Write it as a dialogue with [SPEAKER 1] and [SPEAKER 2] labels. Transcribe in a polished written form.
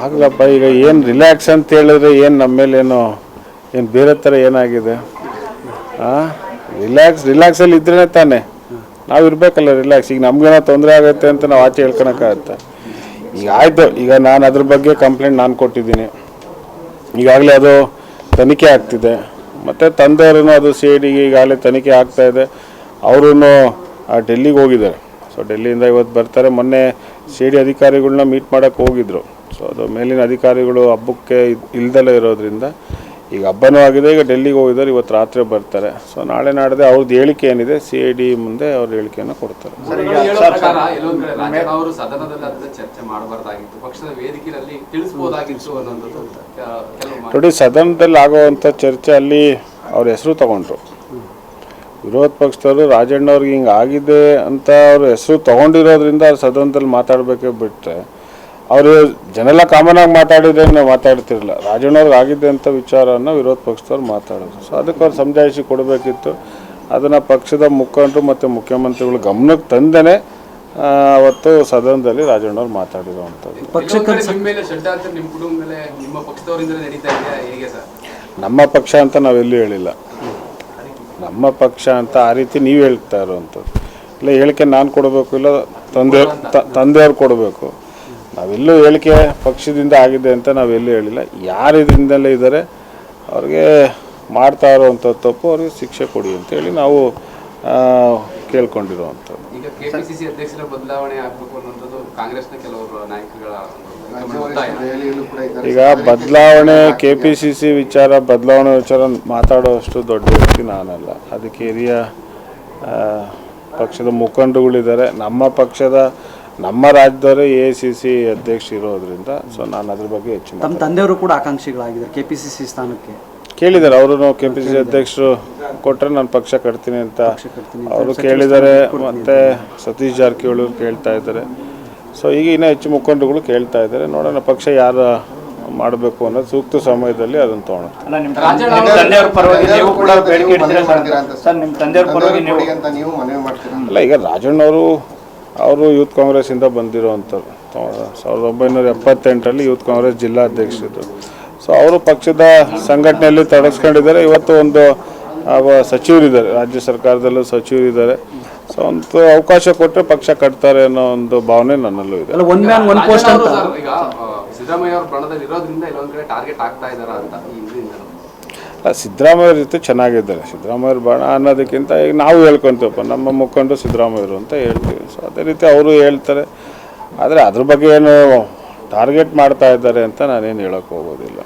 [SPEAKER 1] ಆಗಲಪ್ಪ. ಈಗ ಏನು ರಿಲ್ಯಾಕ್ಸ್ ಅಂತ ಹೇಳಿದ್ರೆ ಏನು ನಮ್ಮ ಮೇಲೇನು ಏನು ಬೇರೆ ಥರ ಏನಾಗಿದೆ? ರಿಲ್ಯಾಕ್ಸಲ್ಲಿ ಇದ್ರೇ ತಾನೇ ನಾವು ಇರಬೇಕಲ್ಲ ರಿಲ್ಯಾಕ್ಸ್. ಈಗ ನಮ್ಗೇನೋ ತೊಂದರೆ ಆಗುತ್ತೆ ಅಂತ ನಾವು ಆಚೆ ಹೇಳ್ಕೊಳಕ್ಕಾಗತ್ತೆ? ಈಗ ಆಯಿತು, ಈಗ ನಾನು ಅದ್ರ ಬಗ್ಗೆ ಕಂಪ್ಲೇಂಟ್ ನಾನು ಕೊಟ್ಟಿದ್ದೀನಿ. ಈಗಾಗಲೇ ಅದು ತನಿಖೆ ಆಗ್ತಿದೆ. ಮತ್ತು ತಂದೆಯವರು ಅದು CIDಗೆ ಈಗಾಗಲೇ ತನಿಖೆ ಆಗ್ತಾಯಿದೆ. ಅವರು ಡೆಲ್ಲಿಗೆ ಹೋಗಿದ್ದಾರೆ. ಸೊ ಡೆಲ್ಲಿಯಿಂದ ಇವತ್ತು ಬರ್ತಾರೆ. ಮೊನ್ನೆ CID ಅಧಿಕಾರಿಗಳನ್ನ ಮೀಟ್ ಮಾಡೋಕ್ಕೆ ಹೋಗಿದ್ರು. ಸೊ ಅದು ಮೇಲಿನ ಅಧಿಕಾರಿಗಳು ಹಬ್ಬಕ್ಕೆ ಇಲ್ದಲೇ ಇರೋದ್ರಿಂದ ಈಗ ಹಬ್ಬನೂ ಆಗಿದೆ. ಈಗ ಡೆಲ್ಲಿಗೆ ಹೋಗಿದ್ದಾರೆ, ಇವತ್ತು ರಾತ್ರಿ ಬರ್ತಾರೆ. ಸೊ ನಾಳೆ ನಾಡಿದೆ ಅವ್ರದ್ದು ಹೇಳಿಕೆ ಏನಿದೆ CID ಮುಂದೆ ಅವ್ರ ಹೇಳಿಕೆಯನ್ನು ಕೊಡ್ತಾರೆ. ನೋಡಿ, ಸದನದಲ್ಲಿ ಆಗೋವಂಥ ಚರ್ಚೆ ಅಲ್ಲಿ ಅವ್ರ ಹೆಸರು ತಗೊಂಡ್ರು. ವಿರೋಧ ಪಕ್ಷದವರು ರಾಜಣ್ಣವ್ರಿಗೆ ಹಿಂಗೆ ಆಗಿದೆ ಅಂತ ಅವ್ರ ಹೆಸರು ತೊಗೊಂಡಿರೋದ್ರಿಂದ ಅವ್ರು ಸದನದಲ್ಲಿ ಮಾತಾಡಬೇಕೇ ಬಿಟ್ಟರೆ ಅವರು ಜನೆಲ್ಲ ಕಾಮನಾಗಿ ಮಾತಾಡಿದ್ರೆ ನಾವು ಮಾತಾಡ್ತಿರಲಿಲ್ಲ. ರಾಜಣ್ಣವ್ರಿಗೆ ಆಗಿದೆ ಅಂತ ವಿಚಾರವನ್ನು ವಿರೋಧ ಪಕ್ಷದವ್ರು ಮಾತಾಡೋದು. ಸೊ ಅದಕ್ಕೆ ಅವ್ರು ಸಮಜಾಯಿಷಿ ಕೊಡಬೇಕಿತ್ತು. ಅದನ್ನು ಪಕ್ಷದ ಮುಖಂಡರು ಮತ್ತು ಮುಖ್ಯಮಂತ್ರಿಗಳು ಗಮನಕ್ಕೆ ತಂದೇ ಅವತ್ತು ಸದನದಲ್ಲಿ ರಾಜಣ್ಣವ್ರು ಮಾತಾಡಿರುವಂಥದ್ದು. ನಮ್ಮ ಪಕ್ಷ ಅಂತ ನಾವೆಲ್ಲೂ ಹೇಳಿಲ್ಲ. ನಮ್ಮ ಪಕ್ಷ ಅಂತ ಆ ರೀತಿ ನೀವು ಹೇಳ್ತಾ ಇರೋವಂಥದ್ದು ಇಲ್ಲ. ಹೇಳಿಕೆ ನಾನು ಕೊಡಬೇಕು, ಇಲ್ಲ ತಂದೆಯವ್ರು ಕೊಡಬೇಕು. ನಾವೆಲ್ಲೂ ಹೇಳಿಕೆ ಪಕ್ಷದಿಂದ ಆಗಿದೆ ಅಂತ ನಾವೆಲ್ಲೂ ಹೇಳಿಲ್ಲ. ಯಾರು ಇದರಿಂದಲೇ ಇದ್ದಾರೆ ಅವ್ರಿಗೆ ಮಾಡ್ತಾ ಇರೋವಂಥ ತಪ್ಪು ಅವ್ರಿಗೆ ಶಿಕ್ಷೆ ಕೊಡಿ ಅಂತೇಳಿ ನಾವು ಕೇಳ್ಕೊಂಡಿರುವಂಥದ್ದು.
[SPEAKER 2] ಈಗ KPCC ಅಧ್ಯಕ್ಷರ ಬದಲಾವಣೆ ಆಗಬೇಕು ಅನ್ನೋದು ಕಾಂಗ್ರೆಸ್ನ ಕೆಲವರು ನಾಯಕಗಳ
[SPEAKER 1] ಈಗ ಬದಲಾವಣೆ KPCC ವಿಚಾರ ಬದಲಾವಣೆ ವಿಚಾರ ಮಾತಾಡೋಷ್ಟು ದೊಡ್ಡ ವ್ಯಕ್ತಿ ನಾನಲ್ಲ. ಅದಕ್ಕೆ ಹಿರಿಯ ಪಕ್ಷದ ಮುಖಂಡರುಗಳಿದ್ದಾರೆ. ನಮ್ಮ ರಾಜ್ಯದವರೇ AICC ಅಧ್ಯಕ್ಷ ಇರೋದ್ರಿಂದ ಸೊ ನಾನು ಅದ್ರ ಬಗ್ಗೆ ಹೆಚ್ಚು
[SPEAKER 3] ನಮ್ಮ ತಂದೆಯವರು ಕೂಡ ಆಕಾಂಕ್ಷಿಗಳಾಗಿದ್ದಾರೆ KPCC ಸ್ಥಾನಕ್ಕೆ.
[SPEAKER 1] ಕೇಳಿದ್ದಾರೆ. ಅವರು KPCC ಅಧ್ಯಕ್ಷರು ಕೊಟ್ಟರೆ ನಾನು ಪಕ್ಷ ಕಟ್ತೀನಿ ಅಂತ ಅವರು ಕೇಳಿದ್ದಾರೆ. ಮತ್ತು ಸತೀಶ್ ಜಾರಕಿಹೊಳಿ ಕೇಳ್ತಾ ಇದ್ದಾರೆ. ಸೊ ಈಗ ಇನ್ನೂ ಹೆಚ್ಚು ಮುಖಂಡರುಗಳು ಕೇಳ್ತಾ ಇದ್ದಾರೆ. ನೋಡೋಣ ಪಕ್ಷ ಯಾರು ಮಾಡಬೇಕು ಅನ್ನೋದು ಸೂಕ್ತ ಸಮಯದಲ್ಲಿ ಅದನ್ನು ತೊಗೊಳೋಣ. ಅಲ್ಲ, ಈಗ ರಾಜಣ್ಣವರು ಅವರು ಯೂತ್ ಕಾಂಗ್ರೆಸ್ಸಿಂದ ಬಂದಿರೋವಂಥವ್ರು. 1978ರಲ್ಲಿ ಯೂತ್ ಕಾಂಗ್ರೆಸ್ ಜಿಲ್ಲಾಧ್ಯಕ್ಷರು. ಸೊ ಅವರು ಪಕ್ಷದ ಸಂಘಟನೆಯಲ್ಲಿ ತೊಡಗಿಸ್ಕೊಂಡಿದ್ದಾರೆ. ಇವತ್ತು ಒಂದು ಸಚಿವರಿದ್ದಾರೆ, ರಾಜ್ಯ ಸರ್ಕಾರದಲ್ಲೂ ಸಚಿವರಿದ್ದಾರೆ. ಸೊ ಒಂದು ಅವಕಾಶ ಕೊಟ್ಟರೆ ಪಕ್ಷ ಕಟ್ತಾರೆ ಅನ್ನೋ ಒಂದು ಭಾವನೆ ನನ್ನಲ್ಲೂ ಇದೆ. ಸಿದ್ದರಾಮಯ್ಯವ್ರ ಜೊತೆ ಚೆನ್ನಾಗಿದ್ದಾರೆ. ಸಿದ್ದರಾಮಯ್ಯವ್ರ ಬಣ ಅನ್ನೋದಕ್ಕಿಂತ ಈಗ ನಾವು ಹೇಳ್ಕೊತೀವಪ್ಪ, ನಮ್ಮ ಮುಖಂಡರು ಸಿದ್ದರಾಮಯ್ಯರು ಅಂತ ಹೇಳ್ತೀವಿ. ಸೊ ಅದೇ ರೀತಿ ಅವರು ಹೇಳ್ತಾರೆ. ಆದರೆ ಅದ್ರ ಬಗ್ಗೆ ಏನು ಟಾರ್ಗೆಟ್ ಮಾಡ್ತಾ ಇದ್ದಾರೆ ಅಂತ ನಾನೇನು ಹೇಳೋಕ್ಕೆ ಹೋಗೋದಿಲ್ಲ.